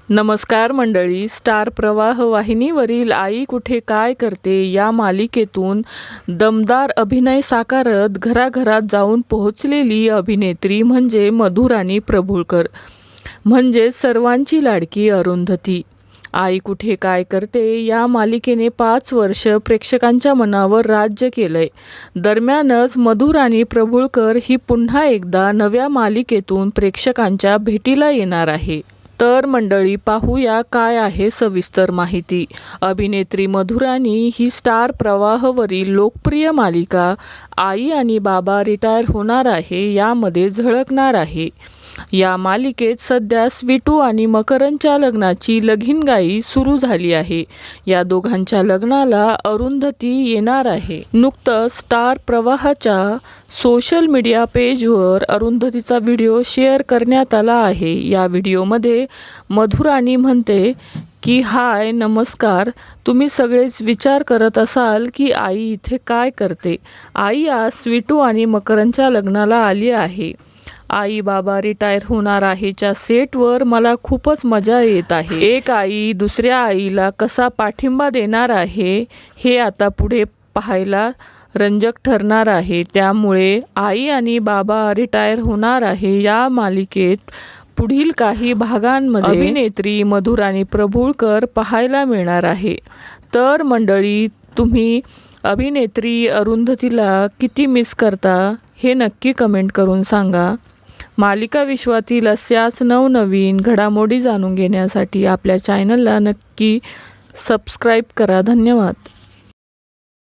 नमस्कार मंडळी, स्टार प्रवाह वाहिनीवरील आई कुठे काय करते या मालिकेतून दमदार अभिनय साकारत घराघरात जाऊन पोहोचलेली अभिनेत्री म्हणजे मधुराणी प्रभुळकर, म्हणजे सर्वांची लाडकी अरुंधती. आई कुठे काय करते या मालिकेने 5 वर्ष प्रेक्षकांच्या मनावर राज्य केलंय. दरम्यानच मधुराणी प्रभुळकर ही पुन्हा एकदा नव्या मालिकेतून प्रेक्षकांच्या भेटीला येणार आहे. तर मंडळी, पाहूया काय आहे सविस्तर माहिती. अभिनेत्री मधुराणी ही स्टार प्रवाहवरील लोकप्रिय मालिका आई आणि बाबा रिटायर होणार आहे यामध्ये झळकणार आहे. या मालिकेत सध्या स्वीटू आणि मकरंदच्या लग्नाची लगीनघाई सुरू झाली आहे. या दोघांच्या लग्नाला अरुंधती येणार आहे. नुकतंच स्टार प्रवाहाच्या सोशल मीडिया पेजवर अरुंधतीचा व्हिडिओ शेअर करण्यात आला आहे. या व्हिडिओमध्ये मधुराणी म्हणते की हाय नमस्कार, तुम्ही सगळेच विचार करत असाल की आई इथे काय करते. आई आज स्वीटू आणि मकरंदच्या लग्नाला आली आहे. आई बाबा रिटायर होणार आहेच्या सेटवर मला खूपच मजा येत आहे. एक आई दुसऱ्या आईला कसा पाठिंबा देणार आहे हे आता पुढे पाहायला रंजक ठरणार आहे. त्यामुळे आई आणि बाबा रिटायर होणार आहे या मालिकेत पुढील काही भागांमध्ये अभिनेत्री मधुराणी प्रभुळकर पाहायला मिळणार आहे. तर मंडळी, तुम्ही अभिनेत्री अरुंधतीला किती मिस करता हे नक्की कमेंट करून सांगा. मालिका विश्वातील अशाच नवनवीन घडामोडी जाणून घेण्यासाठी आपल्या चॅनलला नक्की सबस्क्राईब करा. धन्यवाद.